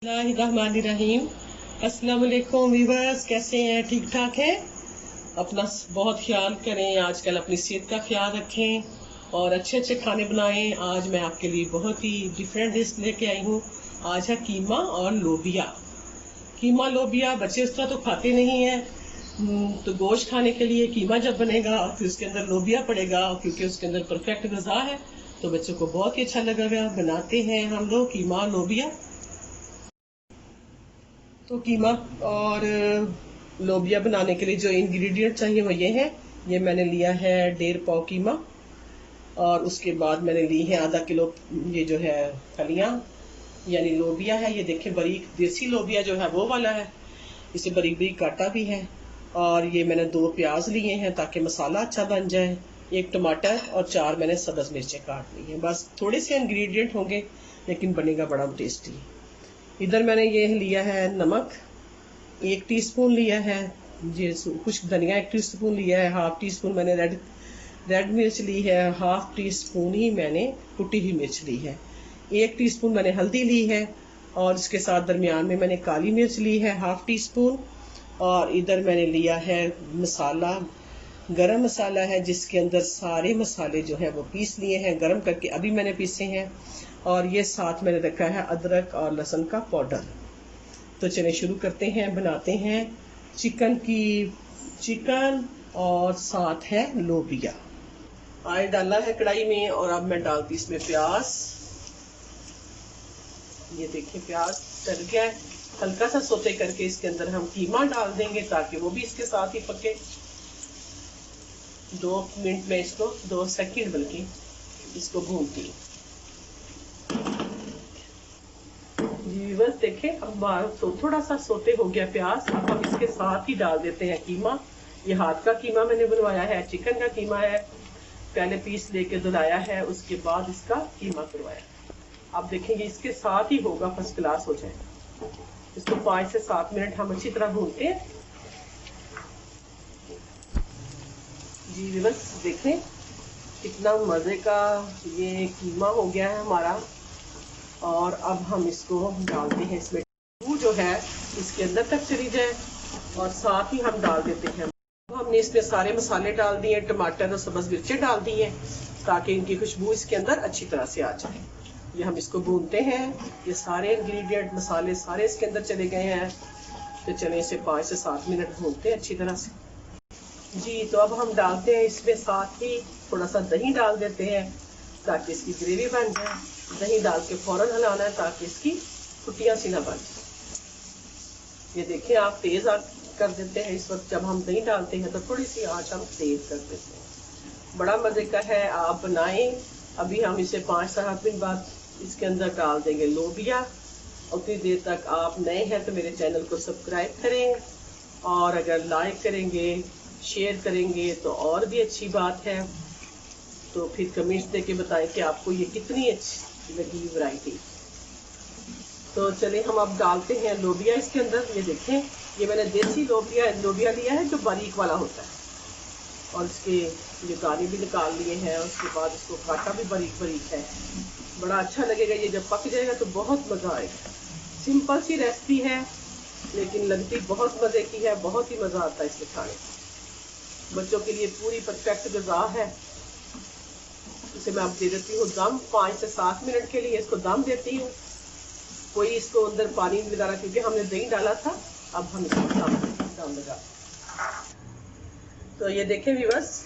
बिस्मिल्लाहिर्रहमानिर्रहीम। अस्सलाम वालेकुम व्यूअर्स, कैसे हैं? ठीक ठाक हैं? अपना बहुत ख्याल करें, आजकल अपनी सेहत का ख्याल रखें और अच्छे अच्छे खाने बनाएं। आज मैं आपके लिए बहुत ही डिफरेंट डिश लेके आई हूँ। आज है कीमा और लोबिया। कीमा लोबिया बच्चे उस तरह तो खाते नहीं हैं, तो गोश्त खाने के लिए कीमा जब बनेगा और फिर उसके अंदर लोबिया पड़ेगा, क्योंकि उसके अंदर परफेक्ट गज़ा है, तो बच्चों को बहुत ही अच्छा लगेगा। बनाते हैं हम लोग कीमा लोबिया। तो कीमा और लोबिया बनाने के लिए जो इंग्रेडिएंट चाहिए वो ये है। ये मैंने लिया है 1.5 पाव कीमा, और उसके बाद मैंने ली है आधा किलो ये जो है फलियाँ यानी लोबिया है। ये देखिए बारीक देसी लोबिया जो है वो वाला है, इसे बारीक बारीक काटा भी है। और ये मैंने 2 प्याज लिए हैं ताकि मसाला अच्छा बन जाए, 1 टमाटर और 4 मैंने सब्ज़ मिर्चें काट ली हैं। बस थोड़े से इंग्रेडिएंट होंगे लेकिन बनेगा बड़ा टेस्टी। इधर मैंने ये लिया है नमक 1 टीस्पून लिया है, ये खुश्क धनिया 1 टीस्पून लिया है, हाफ टी स्पून मैंने रेड मिर्च ली है, हाफ टी स्पून ही मैंने कुटी हुई मिर्च ली है, 1 टीस्पून मैंने हल्दी ली है, और इसके साथ दरमियान में मैंने काली मिर्च ली है हाफ टी स्पून। और इधर मैंने लिया है मसाला, गरम मसाला है, जिसके अंदर सारे मसाले जो है वो पीस लिए हैं, गरम करके अभी मैंने पीसे हैं। और ये साथ मैंने रखा है अदरक और लहसुन का पाउडर। तो चलिए शुरू करते हैं, बनाते हैं चिकन और साथ है लोबिया। ऑयल डाला है कढ़ाई में और अब मैं डालती इसमें प्याज। ये देखिए प्याज तल गया है, हल्का सा सोते करके इसके अंदर हम कीमा डाल देंगे ताकि वो भी इसके साथ ही पके। 2 मिनट में इसको 2 सेकंड बल्कि इसको भूनती हूँ। व्यूअर्स देखें, अब तो थोड़ा सा सोते हो गया प्याज। अब हम इसके साथ ही डाल देते हैं कीमा। ये हाथ का कीमा मैंने बनवाया है, चिकन का कीमा है, पहले पीस लेके धुलाया है, उसके बाद इसका कीमा करवाया। आप देखेंगे इसके साथ ही होगा, फर्स्ट क्लास हो जाए। इसको 5 से 7 मिनट हम अच्छी तरह भूनते हैं। जी व्यूअर्स देखें कितना मजे का ये कीमा हो गया है हमारा। और अब हम इसको डालते हैं, इसमें वो जो है इसके अंदर तक चली जाए, और साथ ही हम डाल देते हैं। हमने इसमें सारे मसाले डाल दिए, टमाटर और सब्ज़ मिर्चें डाल दी हैं ताकि इनकी खुशबू इसके अंदर अच्छी तरह से आ जाए। ये हम इसको भूनते हैं, ये सारे इंग्रेडिएंट मसाले सारे इसके अंदर चले गए हैं। तो चले इसे 5 से 7 मिनट भूनते हैं अच्छी तरह से। जी तो अब हम डालते हैं इसमें साथ ही थोड़ा सा दही डाल देते हैं ताकि इसकी ग्रेवी बन जाए। दही डाल के फौरन हिलाना है ताकि इसकी फुटियां सी ना बन जाए। ये देखिए आप तेज आंच कर देते हैं इस वक्त, जब हम दही डालते हैं तो थोड़ी सी आंच हम तेज कर देते हैं। बड़ा मजे का है, आप बनाएं। अभी हम इसे 5 से 7 मिनट बाद इसके अंदर डाल देंगे लोबिया। उतनी देर तक आप नए हैं तो मेरे चैनल को सब्सक्राइब करें, और अगर लाइक करेंगे शेयर करेंगे तो और भी अच्छी बात है। तो फिर कमेंट्स देके बताएं कि आपको ये कितनी अच्छी लगी वैरायटी। तो चलिए हम अब डालते हैं लोबिया इसके अंदर। ये देखें ये मैंने देसी लोबिया लिया है जो बारीक वाला होता है, और इसके ये दाने भी निकाल लिए हैं। उसके बाद इसको काटा भी बारीक बारीक है। बड़ा अच्छा लगेगा ये, जब पक जाएगा तो बहुत मज़ा आएगा। सिंपल सी रेसिपी है लेकिन लगती बहुत मज़े की है, बहुत ही मज़ा आता है इसे खाने। बच्चों के लिए पूरी परफेक्ट ग़िज़ा है। इसे मैं अब दे देती हूँ दम, 5 से 7 मिनट के लिए इसको दम देती हूँ। कोई इसको अंदर पानी वगैरह, क्योंकि हमने दही डाला था। अब हम इसको दम लगा। तो ये देखें व्यूअर्स,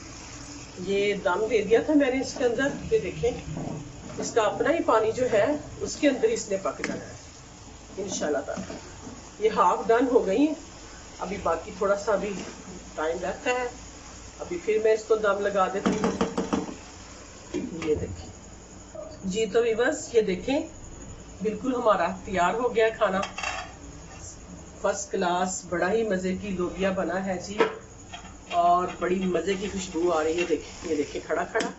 ये दम दे दिया था मैंने इसके अंदर। ये देखें इसका अपना ही पानी जो है उसके अंदर इसने पक जाना है इंशाल्लाह ताला। ये हाफ डन हो गई है, अभी बाकी थोड़ा सा अभी टाइम रहता है। अभी फिर मैं इसको दम लगा देती हूँ। ये देखें जी, तो व्यूअर्स ये देखें बिल्कुल हमारा तैयार हो गया खाना। फर्स्ट क्लास बड़ा ही मज़े की लोबिया बना है जी, और बड़ी मज़े की खुशबू आ रही है। देखें ये देखें खड़ा खड़ा,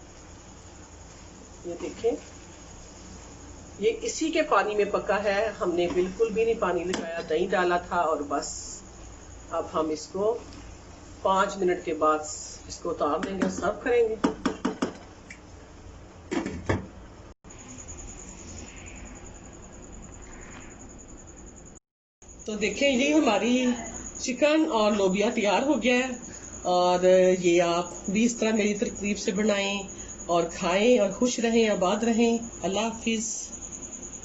ये देखें ये इसी के पानी में पका है, हमने बिल्कुल भी नहीं पानी लगाया, दही डाला था और बस। अब हम इसको 5 मिनट के बाद इसको उतार देंगे और सर्व करेंगे। तो देखें ये हमारी चिकन और लोबिया तैयार हो गया है, और ये आप भी इस तरह मेरी तरकीब से बनाएं और खाएं और खुश रहें, आबाद रहें। अल्लाह हाफिज़।